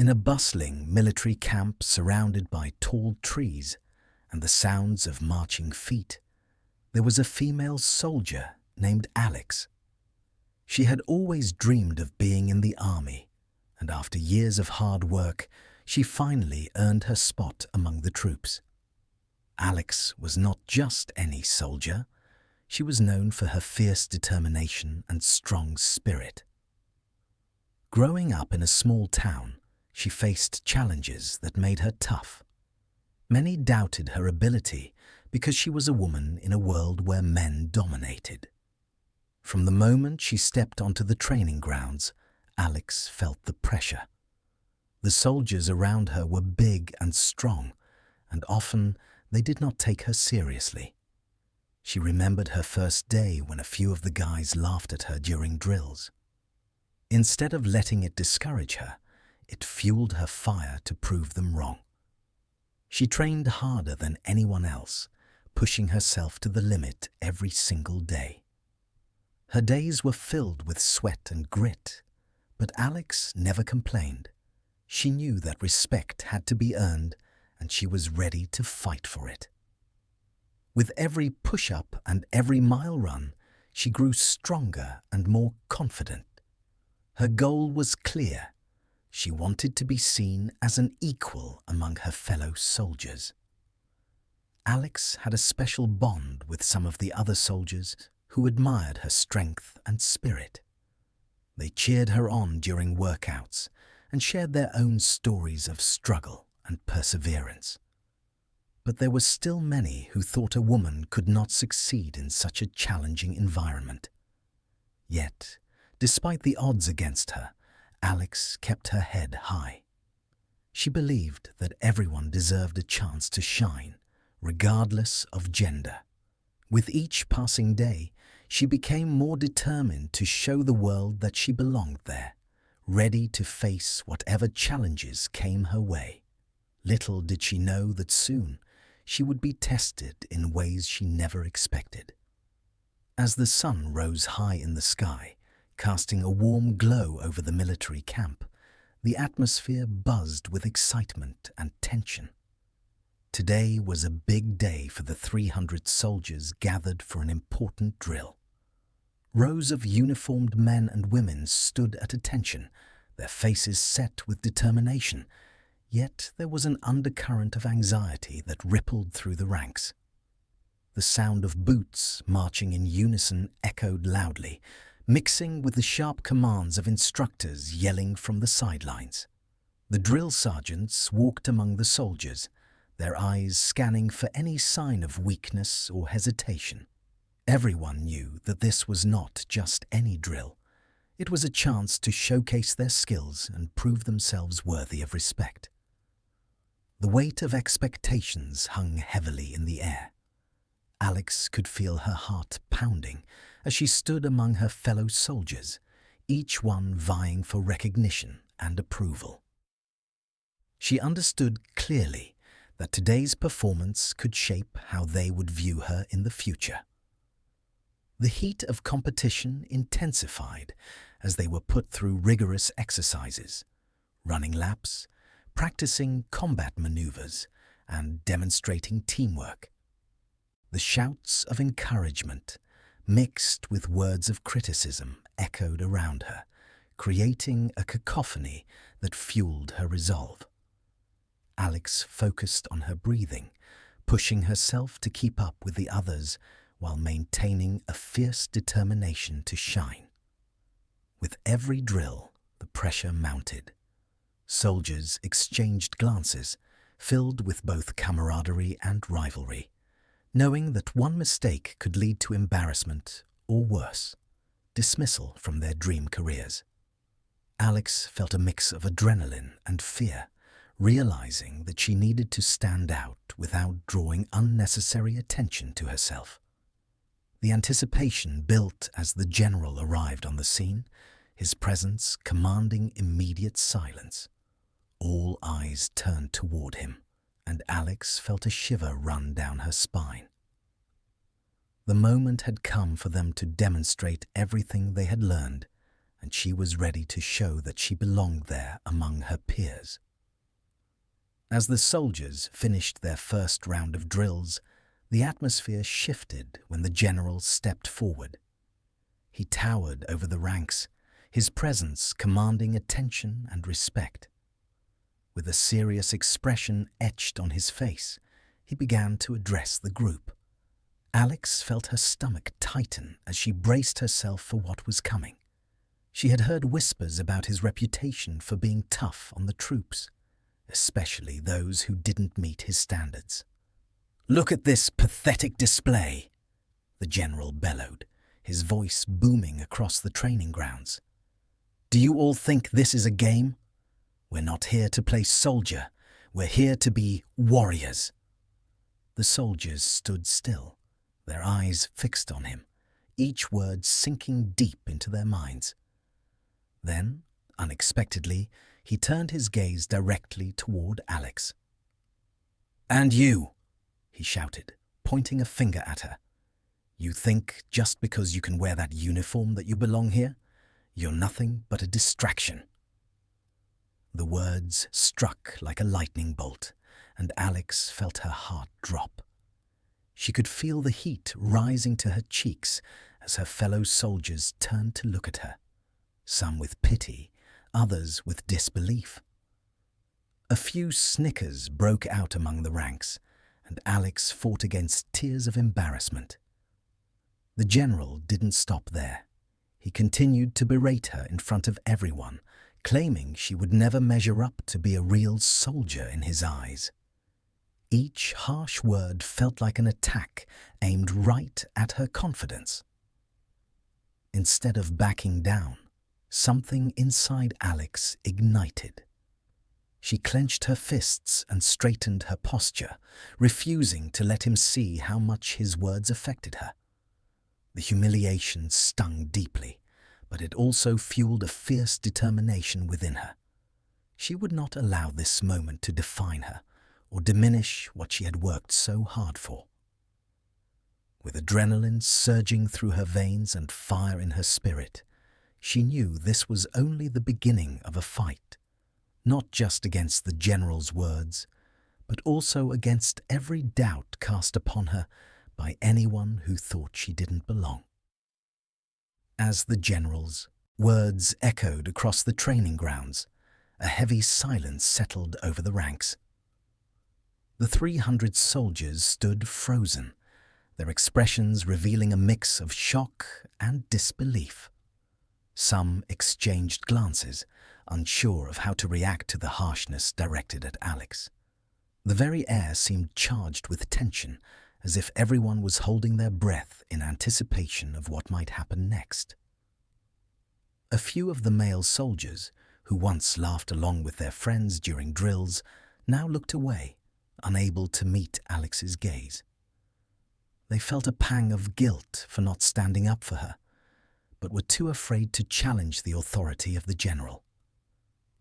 In a bustling military camp surrounded by tall trees and the sounds of marching feet, there was a female soldier named Alex. She had always dreamed of being in the army, and after years of hard work, she finally earned her spot among the troops. Alex was not just any soldier. She was known for her fierce determination and strong spirit. Growing up in a small town, she faced challenges that made her tough. Many doubted her ability because she was a woman in a world where men dominated. From the moment she stepped onto the training grounds, Alex felt the pressure. The soldiers around her were big and strong, and often they did not take her seriously. She remembered her first day when a few of the guys laughed at her during drills. Instead of letting it discourage her, it fueled her fire to prove them wrong. She trained harder than anyone else, pushing herself to the limit every single day. Her days were filled with sweat and grit, but Alex never complained. She knew that respect had to be earned, and she was ready to fight for it. With every push-up and every mile run, she grew stronger and more confident. Her goal was clear. She wanted to be seen as an equal among her fellow soldiers. Alex had a special bond with some of the other soldiers who admired her strength and spirit. They cheered her on during workouts and shared their own stories of struggle and perseverance. But there were still many who thought a woman could not succeed in such a challenging environment. Yet, despite the odds against her, Alex kept her head high. She believed that everyone deserved a chance to shine, regardless of gender. With each passing day, she became more determined to show the world that she belonged there, ready to face whatever challenges came her way. Little did she know that soon she would be tested in ways she never expected. As the sun rose high in the sky, casting a warm glow over the military camp, the atmosphere buzzed with excitement and tension. Today was a big day for the 300 soldiers gathered for an important drill. Rows of uniformed men and women stood at attention, their faces set with determination, yet there was an undercurrent of anxiety that rippled through the ranks. The sound of boots marching in unison echoed loudly, mixing with the sharp commands of instructors yelling from the sidelines. The drill sergeants walked among the soldiers, their eyes scanning for any sign of weakness or hesitation. Everyone knew that this was not just any drill. It was a chance to showcase their skills and prove themselves worthy of respect. The weight of expectations hung heavily in the air. Alex could feel her heart pounding as she stood among her fellow soldiers, each one vying for recognition and approval. She understood clearly that today's performance could shape how they would view her in the future. The heat of competition intensified as they were put through rigorous exercises, running laps, practicing combat maneuvers, and demonstrating teamwork. The shouts of encouragement, mixed with words of criticism, echoed around her, creating a cacophony that fueled her resolve. Alex focused on her breathing, pushing herself to keep up with the others while maintaining a fierce determination to shine. With every drill, the pressure mounted. Soldiers exchanged glances, filled with both camaraderie and rivalry, knowing that one mistake could lead to embarrassment or worse, dismissal from their dream careers. Alex felt a mix of adrenaline and fear, realizing that she needed to stand out without drawing unnecessary attention to herself. The anticipation built as the general arrived on the scene, his presence commanding immediate silence. All eyes turned toward him, and Alex felt a shiver run down her spine. The moment had come for them to demonstrate everything they had learned, and she was ready to show that she belonged there among her peers. As the soldiers finished their first round of drills, the atmosphere shifted when the general stepped forward. He towered over the ranks, his presence commanding attention and respect. With a serious expression etched on his face, he began to address the group. Alex felt her stomach tighten as she braced herself for what was coming. She had heard whispers about his reputation for being tough on the troops, especially those who didn't meet his standards. "Look at this pathetic display," the general bellowed, his voice booming across the training grounds. "Do you all think this is a game? We're not here to play soldier. We're here to be warriors." The soldiers stood still, their eyes fixed on him, each word sinking deep into their minds. Then, unexpectedly, he turned his gaze directly toward Alex. "And you," he shouted, pointing a finger at her. "You think just because you can wear that uniform that you belong here? You're nothing but a distraction." The words struck like a lightning bolt, and Alex felt her heart drop. She could feel the heat rising to her cheeks as her fellow soldiers turned to look at her, some with pity, others with disbelief. A few snickers broke out among the ranks, and Alex fought against tears of embarrassment. The general didn't stop there. He continued to berate her in front of everyone, claiming she would never measure up to be a real soldier in his eyes. Each harsh word felt like an attack aimed right at her confidence. Instead of backing down, something inside Alex ignited. She clenched her fists and straightened her posture, refusing to let him see how much his words affected her. The humiliation stung deeply, but it also fueled a fierce determination within her. She would not allow this moment to define her or diminish what she had worked so hard for. With adrenaline surging through her veins and fire in her spirit, she knew this was only the beginning of a fight, not just against the general's words, but also against every doubt cast upon her by anyone who thought she didn't belong. As the general's words echoed across the training grounds, a heavy silence settled over the ranks. The 300 soldiers stood frozen, their expressions revealing a mix of shock and disbelief. Some exchanged glances, unsure of how to react to the harshness directed at Alex. The very air seemed charged with tension, as if everyone was holding their breath in anticipation of what might happen next. A few of the male soldiers, who once laughed along with their friends during drills, now looked away, unable to meet Alex's gaze. They felt a pang of guilt for not standing up for her, but were too afraid to challenge the authority of the general.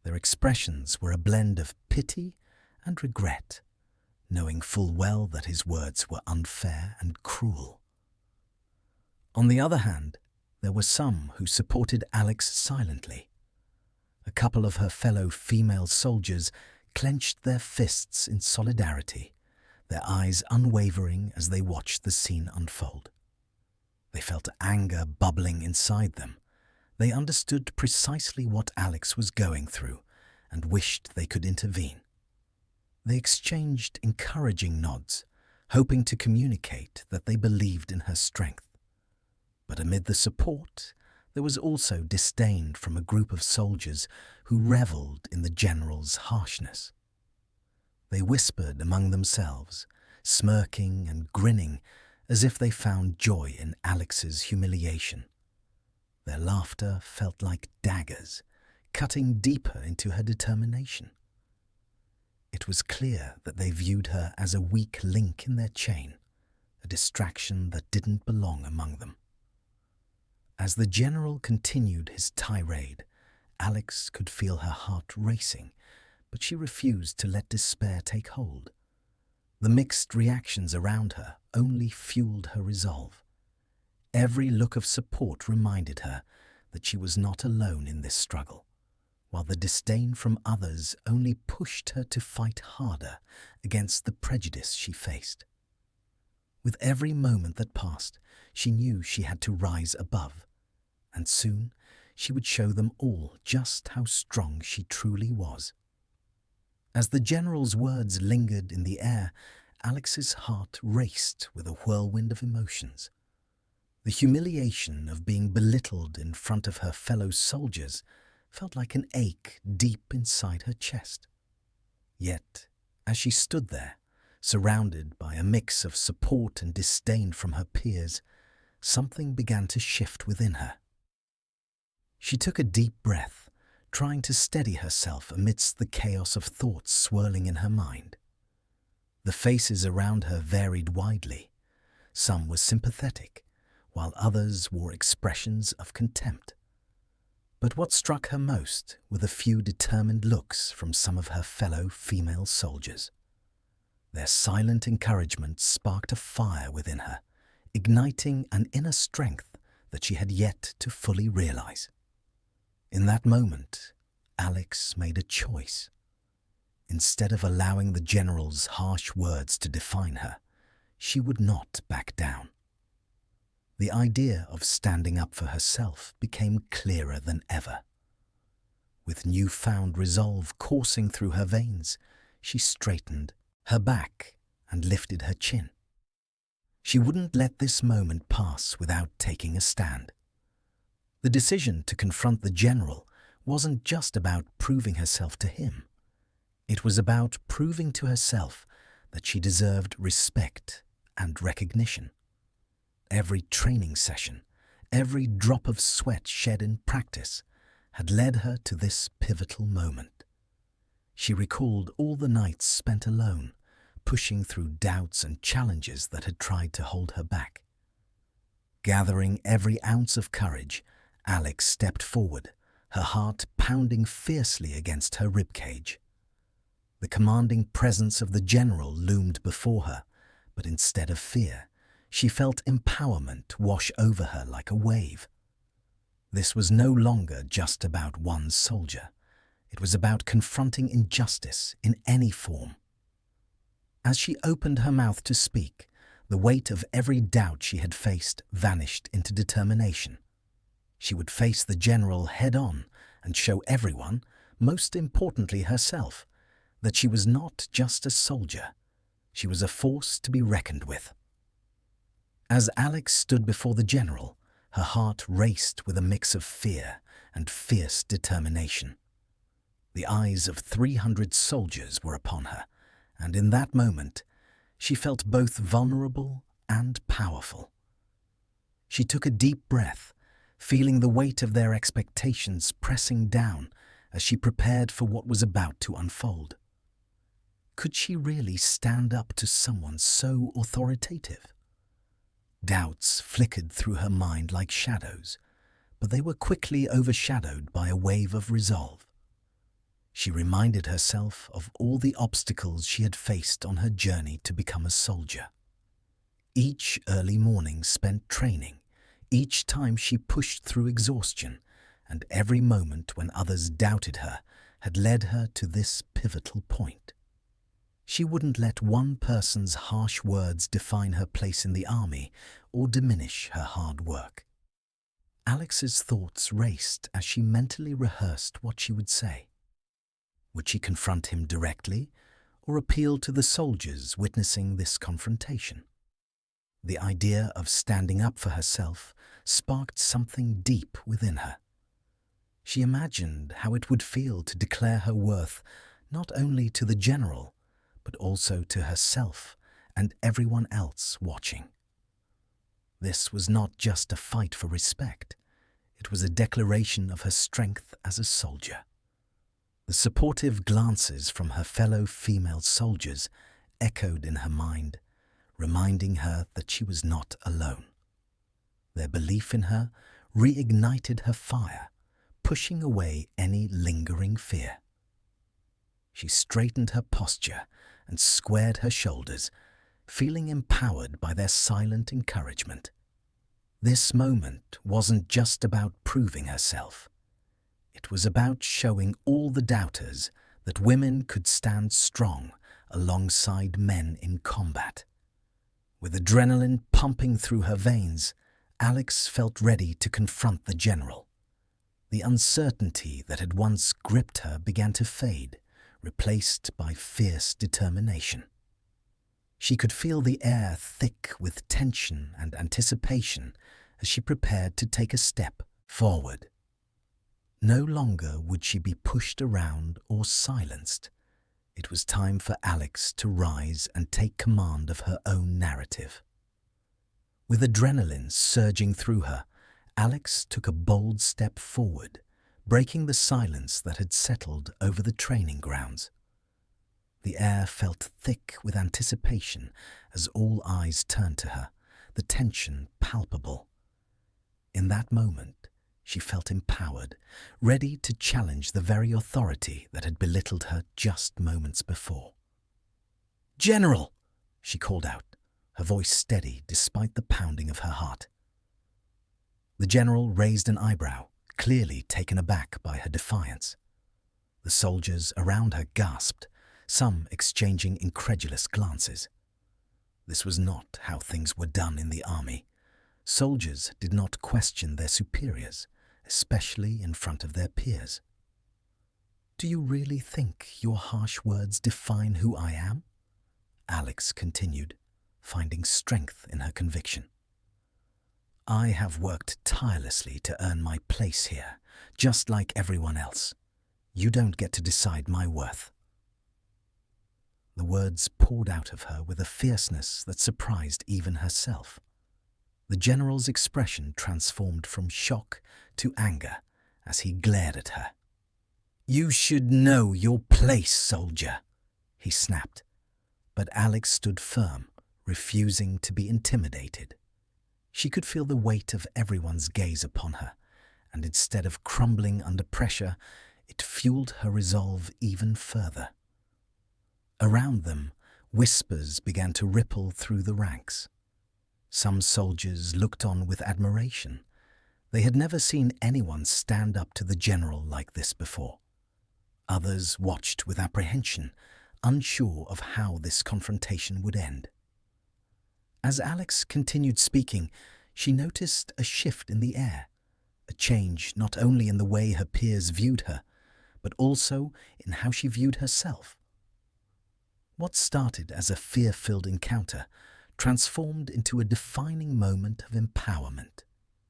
Their expressions were a blend of pity and regret, knowing full well that his words were unfair and cruel. On the other hand, there were some who supported Alex silently. A couple of her fellow female soldiers clenched their fists in solidarity, their eyes unwavering as they watched the scene unfold. They felt anger bubbling inside them. They understood precisely what Alex was going through and wished they could intervene. They exchanged encouraging nods, hoping to communicate that they believed in her strength. But amid the support, there was also disdain from a group of soldiers who reveled in the general's harshness. They whispered among themselves, smirking and grinning as if they found joy in Alex's humiliation. Their laughter felt like daggers, cutting deeper into her determination. It was clear that they viewed her as a weak link in their chain, a distraction that didn't belong among them. As the general continued his tirade, Alex could feel her heart racing, but she refused to let despair take hold. The mixed reactions around her only fueled her resolve. Every look of support reminded her that she was not alone in this struggle, while the disdain from others only pushed her to fight harder against the prejudice she faced. With every moment that passed, she knew she had to rise above, and soon she would show them all just how strong she truly was. As the general's words lingered in the air, Alex's heart raced with a whirlwind of emotions. The humiliation of being belittled in front of her fellow soldiers felt like an ache deep inside her chest. Yet, as she stood there, surrounded by a mix of support and disdain from her peers, something began to shift within her. She took a deep breath, trying to steady herself amidst the chaos of thoughts swirling in her mind. The faces around her varied widely. Some were sympathetic, while others wore expressions of contempt. But what struck her most were the few determined looks from some of her fellow female soldiers. Their silent encouragement sparked a fire within her, igniting an inner strength that she had yet to fully realize. In that moment, Alex made a choice. Instead of allowing the general's harsh words to define her, she would not back down. The idea of standing up for herself became clearer than ever. With newfound resolve coursing through her veins, she straightened her back and lifted her chin. She wouldn't let this moment pass without taking a stand. The decision to confront the general wasn't just about proving herself to him. It was about proving to herself that she deserved respect and recognition. Every training session, every drop of sweat shed in practice, had led her to this pivotal moment. She recalled all the nights spent alone, pushing through doubts and challenges that had tried to hold her back. Gathering every ounce of courage, Alex stepped forward, her heart pounding fiercely against her ribcage. The commanding presence of the general loomed before her, but instead of fear, she felt empowerment wash over her like a wave. This was no longer just about one soldier. It was about confronting injustice in any form. As she opened her mouth to speak, the weight of every doubt she had faced vanished into determination. She would face the general head-on and show everyone, most importantly herself, that she was not just a soldier. She was a force to be reckoned with. As Alex stood before the general, her heart raced with a mix of fear and fierce determination. The eyes of 300 soldiers were upon her, and in that moment, she felt both vulnerable and powerful. She took a deep breath, feeling the weight of their expectations pressing down as she prepared for what was about to unfold. Could she really stand up to someone so authoritative? Doubts flickered through her mind like shadows, but they were quickly overshadowed by a wave of resolve. She reminded herself of all the obstacles she had faced on her journey to become a soldier. Each early morning spent training, each time she pushed through exhaustion, and every moment when others doubted her had led her to this pivotal point. She wouldn't let one person's harsh words define her place in the army or diminish her hard work. Alex's thoughts raced as she mentally rehearsed what she would say. Would she confront him directly or appeal to the soldiers witnessing this confrontation? The idea of standing up for herself sparked something deep within her. She imagined how it would feel to declare her worth not only to the general, but also to herself and everyone else watching. This was not just a fight for respect. It was a declaration of her strength as a soldier. The supportive glances from her fellow female soldiers echoed in her mind, reminding her that she was not alone. Their belief in her reignited her fire, pushing away any lingering fear. She straightened her posture and squared her shoulders, feeling empowered by their silent encouragement. This moment wasn't just about proving herself. It was about showing all the doubters that women could stand strong alongside men in combat. With adrenaline pumping through her veins, Alex felt ready to confront the general. The uncertainty that had once gripped her began to fade, replaced by fierce determination. She could feel the air thick with tension and anticipation as she prepared to take a step forward. No longer would she be pushed around or silenced. It was time for Alex to rise and take command of her own narrative. With adrenaline surging through her, Alex took a bold step forward, breaking the silence that had settled over the training grounds. The air felt thick with anticipation as all eyes turned to her, the tension palpable. In that moment, she felt empowered, ready to challenge the very authority that had belittled her just moments before. "General!" she called out, her voice steady despite the pounding of her heart. The general raised an eyebrow, clearly taken aback by her defiance. The soldiers around her gasped, some exchanging incredulous glances. This was not how things were done in the army. Soldiers did not question their superiors, especially in front of their peers. "Do you really think your harsh words define who I am?" Alex continued, finding strength in her conviction. "I have worked tirelessly to earn my place here, just like everyone else. You don't get to decide my worth." The words poured out of her with a fierceness that surprised even herself. The general's expression transformed from shock to anger as he glared at her. "You should know your place, soldier," he snapped. But Alex stood firm, refusing to be intimidated. She could feel the weight of everyone's gaze upon her, and instead of crumbling under pressure, it fueled her resolve even further. Around them, whispers began to ripple through the ranks. Some soldiers looked on with admiration. They had never seen anyone stand up to the general like this before. Others watched with apprehension, unsure of how this confrontation would end. As Alex continued speaking, she noticed a shift in the air, a change not only in the way her peers viewed her, but also in how she viewed herself. What started as a fear-filled encounter transformed into a defining moment of empowerment.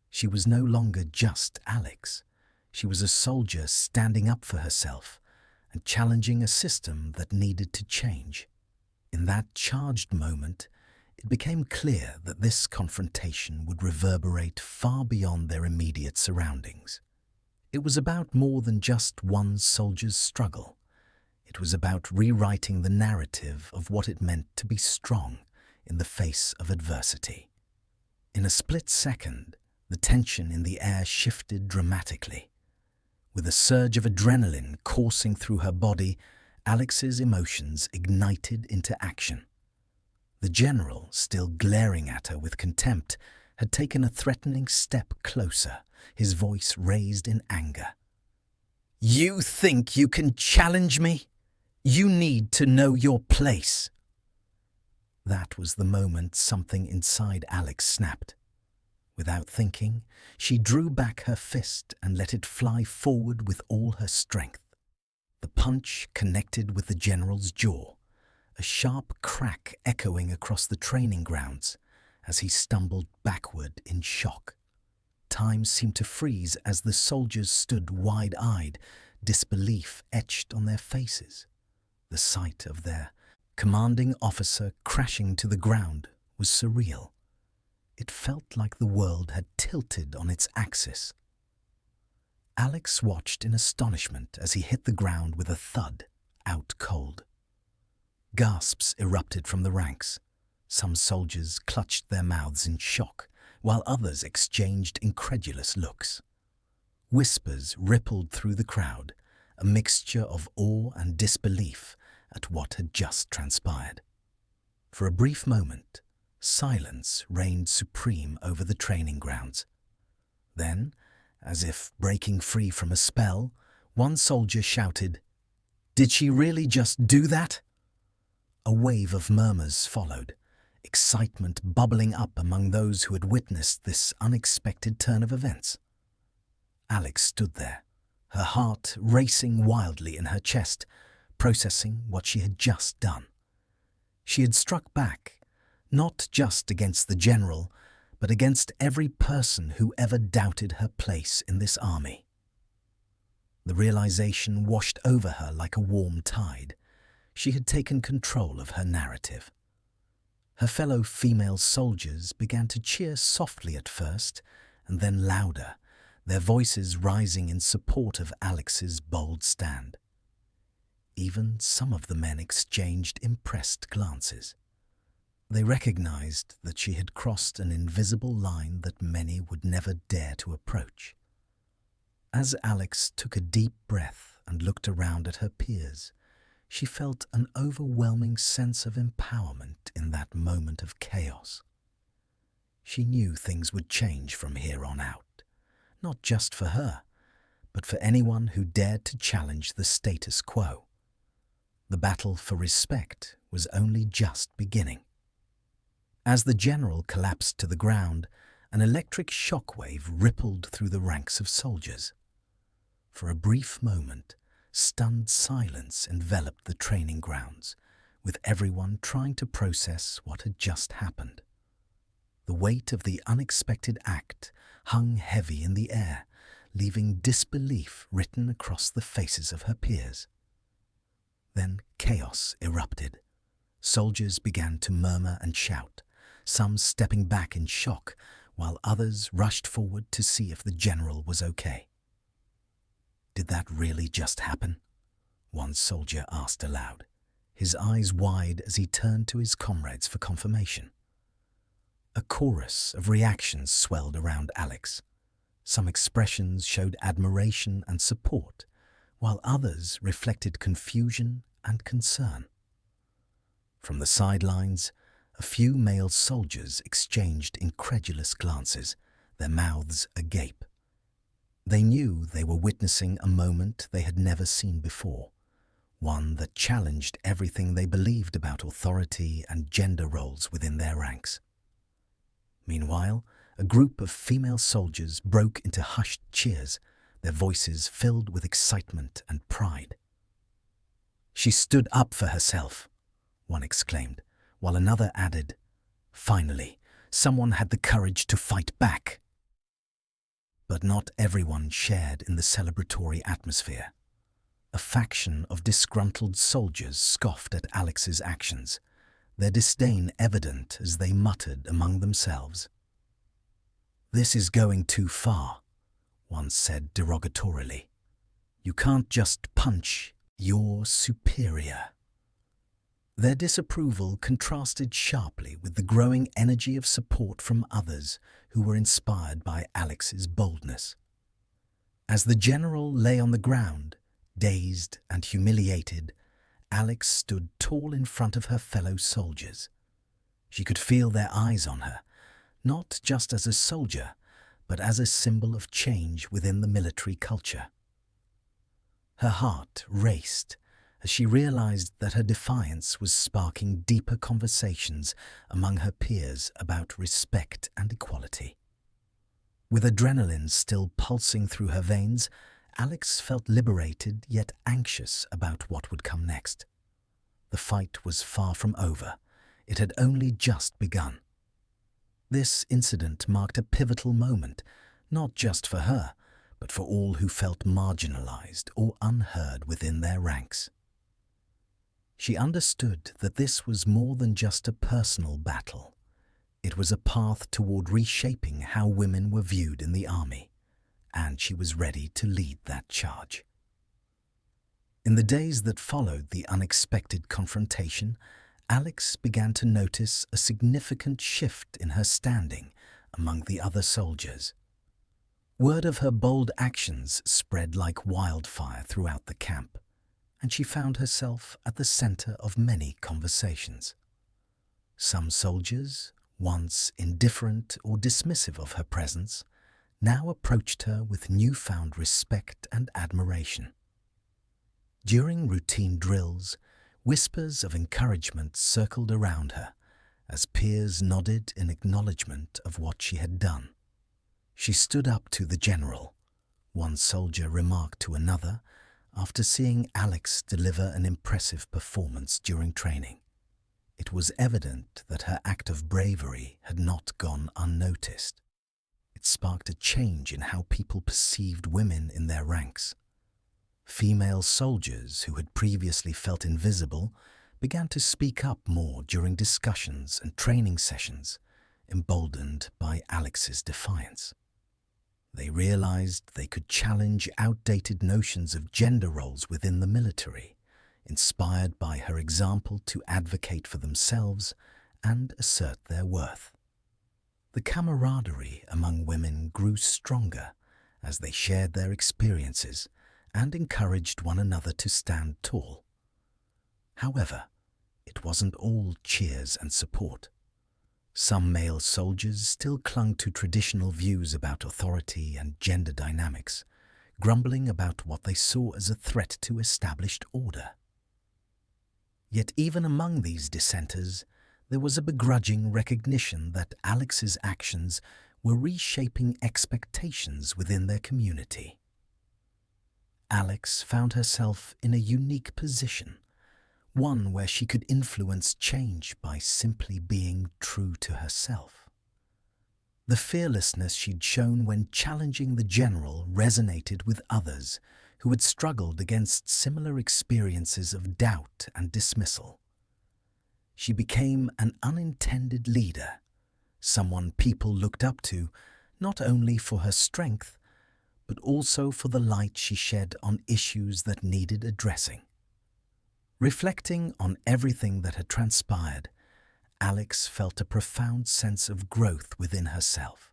She was no longer just Alex. She was a soldier standing up for herself and challenging a system that needed to change. In that charged moment, it became clear that this confrontation would reverberate far beyond their immediate surroundings. It was about more than just one soldier's struggle. It was about rewriting the narrative of what it meant to be strong in the face of adversity. In a split second, the tension in the air shifted dramatically. With a surge of adrenaline coursing through her body, Alex's emotions ignited into action. The general, still glaring at her with contempt, had taken a threatening step closer, his voice raised in anger. "You think you can challenge me? You need to know your place." That was the moment something inside Alex snapped. Without thinking, she drew back her fist and let it fly forward with all her strength. The punch connected with the general's jaw, a sharp crack echoing across the training grounds as he stumbled backward in shock. Time seemed to freeze as the soldiers stood wide-eyed, disbelief etched on their faces. The sight of their commanding officer crashing to the ground was surreal. It felt like the world had tilted on its axis. Alex watched in astonishment as he hit the ground with a thud, out cold. Gasps erupted from the ranks. Some soldiers clutched their mouths in shock, while others exchanged incredulous looks. Whispers rippled through the crowd, a mixture of awe and disbelief at what had just transpired. For a brief moment, Silence reigned supreme over the training grounds. Then, as if breaking free from a spell, one soldier shouted, "Did she really just do that?" A wave of murmurs followed, excitement bubbling up among those who had witnessed this unexpected turn of events. Alex stood there, her heart racing wildly in her chest, processing what she had just done. She had struck back, not just against the general, but against every person who ever doubted her place in this army. The realization washed over her like a warm tide. She had taken control of her narrative. Her fellow female soldiers began to cheer softly at first, and then louder, their voices rising in support of Alex's bold stand. Even some of the men exchanged impressed glances. They recognized that she had crossed an invisible line that many would never dare to approach. As Alex took a deep breath and looked around at her peers, she felt an overwhelming sense of empowerment in that moment of chaos. She knew things would change from here on out, not just for her, but for anyone who dared to challenge the status quo. The battle for respect was only just beginning. As the general collapsed to the ground, an electric shockwave rippled through the ranks of soldiers. For a brief moment, stunned silence enveloped the training grounds, with everyone trying to process what had just happened. The weight of the unexpected act hung heavy in the air, leaving disbelief written across the faces of her peers. Then chaos erupted. Soldiers began to murmur and shout, some stepping back in shock, while others rushed forward to see if the general was okay. "Did that really just happen?" one soldier asked aloud, his eyes wide as he turned to his comrades for confirmation. A chorus of reactions swelled around Alex. Some expressions showed admiration and support, while others reflected confusion and concern. From the sidelines, a few male soldiers exchanged incredulous glances, their mouths agape. They knew they were witnessing a moment they had never seen before, one that challenged everything they believed about authority and gender roles within their ranks. Meanwhile, a group of female soldiers broke into hushed cheers, their voices filled with excitement and pride. "She stood up for herself," one exclaimed, while another added, "Finally, someone had the courage to fight back." But not everyone shared in the celebratory atmosphere. A faction of disgruntled soldiers scoffed at Alex's actions, their disdain evident as they muttered among themselves. "This is going too far," one said derogatorily. "You can't just punch, you're superior." Their disapproval contrasted sharply with the growing energy of support from others who were inspired by Alex's boldness. As the general lay on the ground, dazed and humiliated, Alex stood tall in front of her fellow soldiers. She could feel their eyes on her, not just as a soldier, but as a symbol of change within the military culture. Her heart raced as she realized that her defiance was sparking deeper conversations among her peers about respect and equality. With adrenaline still pulsing through her veins, Alex felt liberated yet anxious about what would come next. The fight was far from over. It had only just begun. This incident marked a pivotal moment, not just for her, but for all who felt marginalized or unheard within their ranks. She understood that this was more than just a personal battle. It was a path toward reshaping how women were viewed in the army, and she was ready to lead that charge. In the days that followed the unexpected confrontation, Alex began to notice a significant shift in her standing among the other soldiers. Word of her bold actions spread like wildfire throughout the camp, and she found herself at the center of many conversations. Some soldiers, once indifferent or dismissive of her presence, now approached her with newfound respect and admiration. During routine drills, whispers of encouragement circled around her as peers nodded in acknowledgement of what she had done. She stood up to the general, one soldier remarked to another after seeing Alex deliver an impressive performance during training. It was evident that her act of bravery had not gone unnoticed. It sparked a change in how people perceived women in their ranks. Female soldiers who had previously felt invisible began to speak up more during discussions and training sessions, emboldened by Alex's defiance. They realized they could challenge outdated notions of gender roles within the military, inspired by her example to advocate for themselves and assert their worth. The camaraderie among women grew stronger as they shared their experiences and encouraged one another to stand tall. However, it wasn't all cheers and support. Some male soldiers still clung to traditional views about authority and gender dynamics, grumbling about what they saw as a threat to established order. Yet even among these dissenters, there was a begrudging recognition that Alex's actions were reshaping expectations within their community. Alex found herself in a unique position, one where she could influence change by simply being true to herself. The fearlessness she'd shown when challenging the general resonated with others who had struggled against similar experiences of doubt and dismissal. She became an unintended leader, someone people looked up to not only for her strength, but also for the light she shed on issues that needed addressing. Reflecting on everything that had transpired, Alex felt a profound sense of growth within herself.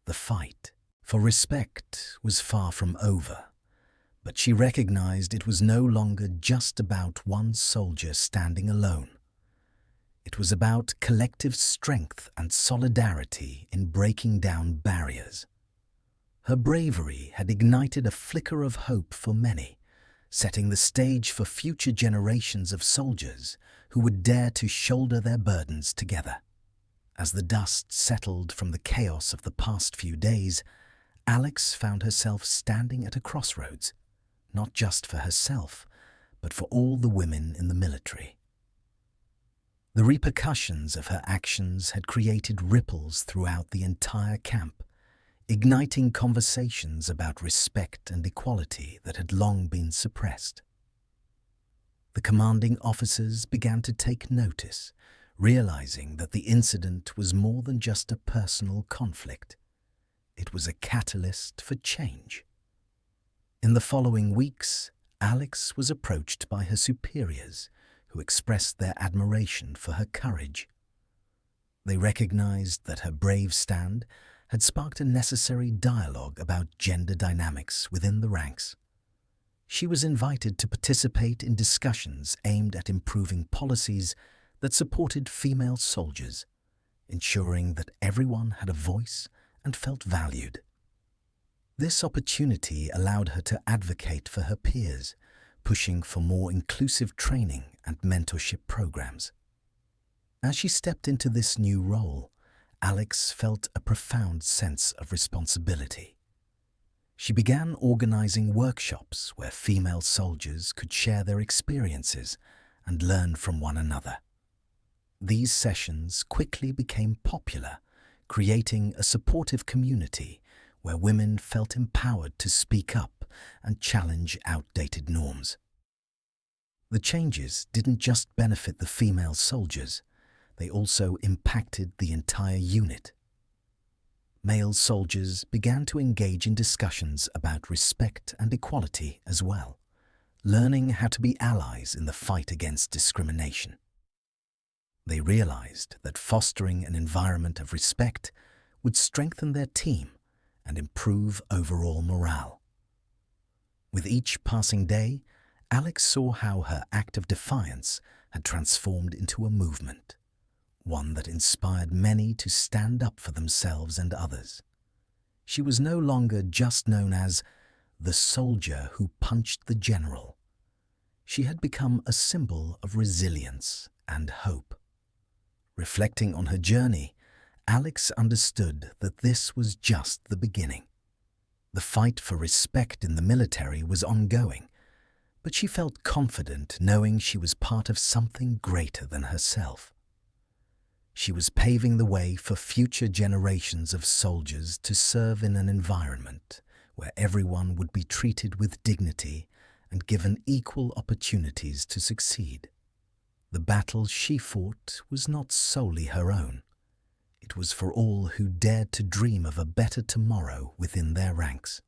The fight for respect was far from over, but she recognized it was no longer just about one soldier standing alone. It was about collective strength and solidarity in breaking down barriers. Her bravery had ignited a flicker of hope for many, setting the stage for future generations of soldiers who would dare to shoulder their burdens together. As the dust settled from the chaos of the past few days, Alex found herself standing at a crossroads, not just for herself, but for all the women in the military. The repercussions of her actions had created ripples throughout the entire camp, igniting conversations about respect and equality that had long been suppressed. The commanding officers began to take notice, realizing that the incident was more than just a personal conflict. It was a catalyst for change. In the following weeks, Alex was approached by her superiors, who expressed their admiration for her courage. They recognized that her brave stand had sparked a necessary dialogue about gender dynamics within the ranks. She was invited to participate in discussions aimed at improving policies that supported female soldiers, ensuring that everyone had a voice and felt valued. This opportunity allowed her to advocate for her peers, pushing for more inclusive training and mentorship programs. As she stepped into this new role, Alex felt a profound sense of responsibility. She began organizing workshops where female soldiers could share their experiences and learn from one another. These sessions quickly became popular, creating a supportive community where women felt empowered to speak up and challenge outdated norms. The changes didn't just benefit the female soldiers, they also impacted the entire unit. Male soldiers began to engage in discussions about respect and equality as well, learning how to be allies in the fight against discrimination. They realized that fostering an environment of respect would strengthen their team and improve overall morale. With each passing day, Alex saw how her act of defiance had transformed into a movement, one that inspired many to stand up for themselves and others. She was no longer just known as the soldier who punched the general. She had become a symbol of resilience and hope. Reflecting on her journey, Alex understood that this was just the beginning. The fight for respect in the military was ongoing, but she felt confident knowing she was part of something greater than herself. She was paving the way for future generations of soldiers to serve in an environment where everyone would be treated with dignity and given equal opportunities to succeed. The battle she fought was not solely her own. It was for all who dared to dream of a better tomorrow within their ranks.